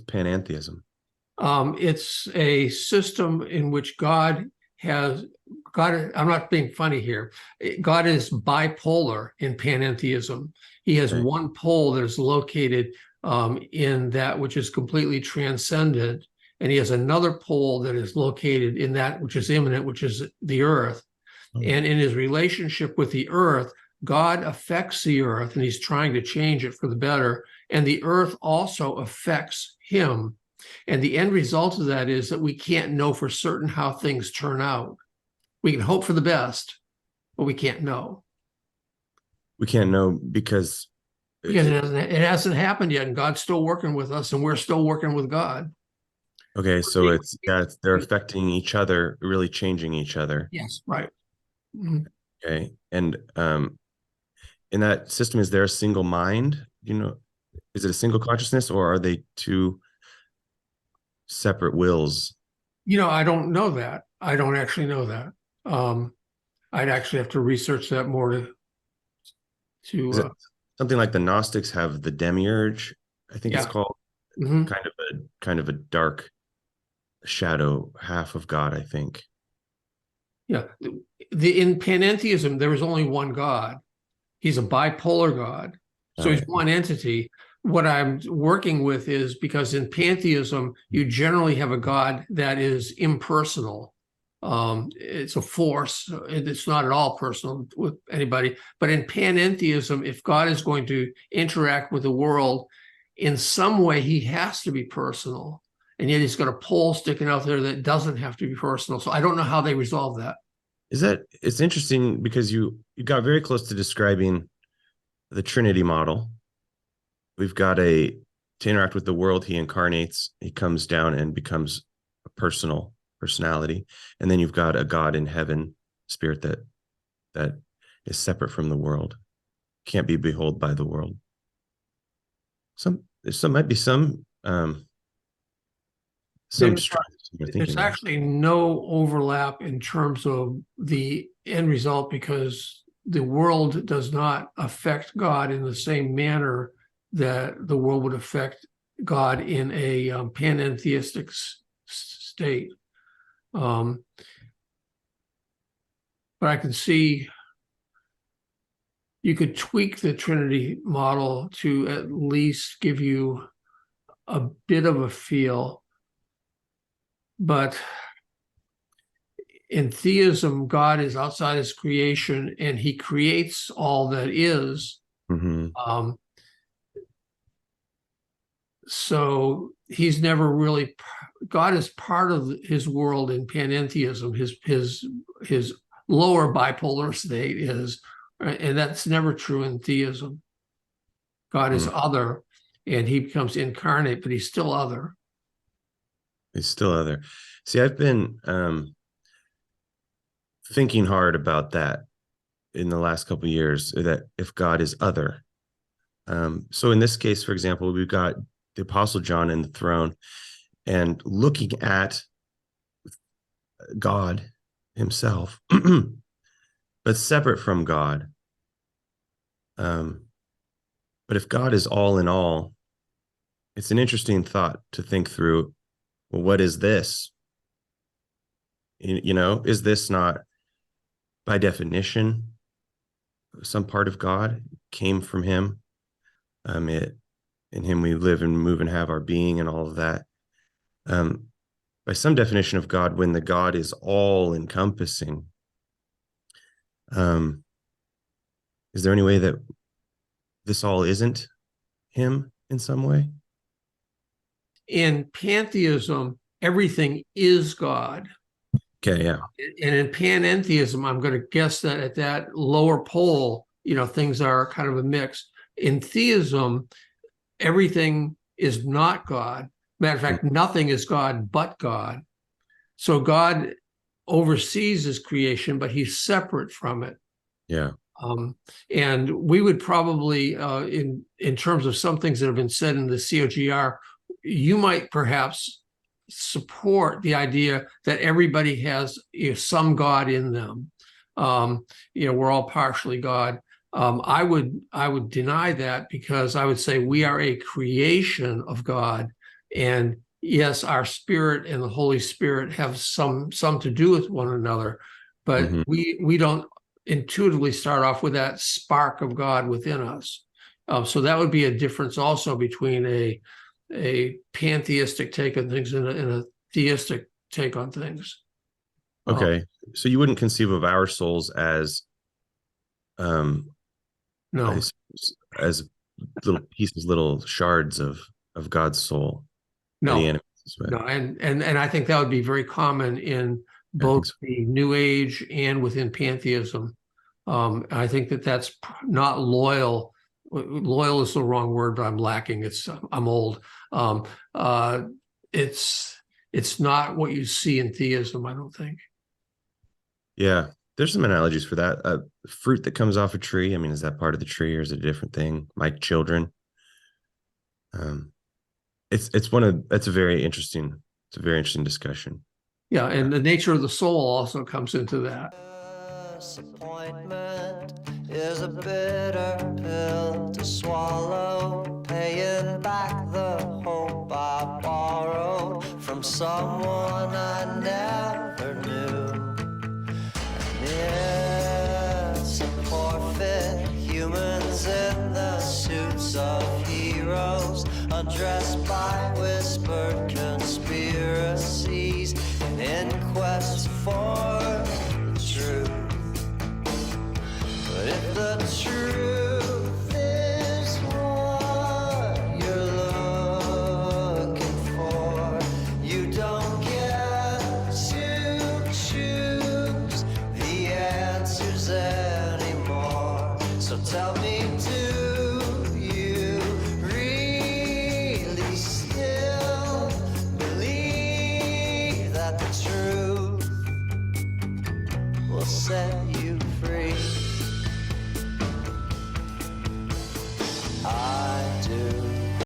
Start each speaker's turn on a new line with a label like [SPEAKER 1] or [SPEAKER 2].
[SPEAKER 1] panentheism?
[SPEAKER 2] It's a system in which God. I'm not being funny here. God is bipolar in panentheism. He has
[SPEAKER 1] Okay.
[SPEAKER 2] one pole that is located in that which is completely transcendent, and he has another pole that is located in that which is immanent, which is the earth.
[SPEAKER 1] Oh.
[SPEAKER 2] And in his relationship with the earth, God affects the earth, and he's trying to change it for the better. And the earth also affects him. And the end result of that is that we can't know for certain how things turn out. We can hope for the best, but we can't know.
[SPEAKER 1] We can't know because
[SPEAKER 2] It hasn't happened yet, and God's still working with us, and we're still working with God.
[SPEAKER 1] okay, so they're affecting each other, really changing each other.
[SPEAKER 2] Yes, right. Mm-hmm.
[SPEAKER 1] Okay. And in that system, is there a single mind? Is it a single consciousness, or are they two separate wills?
[SPEAKER 2] I don't know that. I don't actually know that. I'd actually have to research that more
[SPEAKER 1] Is it something like the Gnostics have the demiurge? I think it's called.
[SPEAKER 2] Mm-hmm.
[SPEAKER 1] kind of a dark shadow half of God, I think.
[SPEAKER 2] Yeah. In panentheism, there is only one God. He's a bipolar God. So he's one entity. What I'm working with is because in pantheism, you generally have a God that is impersonal. It's a force. It's not at all personal with anybody. But in panentheism, if God is going to interact with the world, in some way, he has to be personal. And yet he's got a pole sticking out there that doesn't have to be personal. So I don't know how they resolve that.
[SPEAKER 1] It's interesting because you got very close to describing the Trinity model. We've got to interact with the world, he incarnates, he comes down and becomes a personality. And then you've got a God in heaven, spirit that is separate from the world, can't be beholden by the world. There might be some
[SPEAKER 2] There's actually no overlap in terms of the end result, because the world does not affect God in the same manner that the world would affect God in a panentheistic state. But I can see you could tweak the Trinity model to at least give you a bit of a feel. But in theism, God is outside his creation, and he creates all that is.
[SPEAKER 1] Mm-hmm.
[SPEAKER 2] So he's never really, God is part of his world in panentheism. His lower bipolar state is, and that's never true in theism. God is other, and he becomes incarnate, but he's still other.
[SPEAKER 1] He's still other. See, I've been thinking hard about that in the last couple of years, that if God is other. So in this case, for example, we've got the Apostle John in the throne and looking at God himself, but separate from God. But if God is all in all, it's an interesting thought to think through. Well, what is this? Is this not, by definition, some part of God came from him? In him we live and move and have our being and all of that. By some definition of God, when the God is all encompassing, is there any way that this all isn't him in some way?
[SPEAKER 2] In pantheism, everything is God.
[SPEAKER 1] Okay, yeah.
[SPEAKER 2] And in panentheism, I'm going to guess that at that lower pole, things are kind of a mix. In theism, everything is not God. Matter of fact, nothing is God but God. So God oversees his creation, but he's separate from it.
[SPEAKER 1] Yeah.
[SPEAKER 2] And we would probably, in terms of some things that have been said in the COGR, you might perhaps support the idea that everybody has some God in them. We're all partially God. I would deny that, because I would say we are a creation of God, And yes, our spirit and the Holy Spirit have some to do with one another, but
[SPEAKER 1] Mhm.
[SPEAKER 2] we don't intuitively start off with that spark of God within us. So that would be a difference also between a pantheistic take on things and a theistic take on things.
[SPEAKER 1] Okay. So you wouldn't conceive of our souls um
[SPEAKER 2] No,
[SPEAKER 1] as as little pieces, little shards of God's soul that he
[SPEAKER 2] no,
[SPEAKER 1] animates us with.
[SPEAKER 2] no, and I think that would be very common in
[SPEAKER 1] I
[SPEAKER 2] both
[SPEAKER 1] think so.
[SPEAKER 2] the New Age and within pantheism. I think that that's not loyal. Loyal is the wrong word, but I'm lacking. I'm old. Um, uh, it's not what you see in theism, I don't think.
[SPEAKER 1] Yeah. There's some analogies for that. Fruit that comes off a tree. I mean, is that part of the tree or is it a different thing? My children. Um, it's one of that's a very interesting. It's a very interesting discussion.
[SPEAKER 2] Yeah, and the nature of the soul also comes into that.
[SPEAKER 3] Disappointment is a bitter pill to swallow, paying back the hope I borrowed from someone I never knew. And it's a forfeit, humans in the suits of heroes, undressed by whispered conspiracies, in quest for the truth. But if the truth is what you're looking for, you don't get to choose the answers anymore. So tell me, do you really still believe that the truth will set you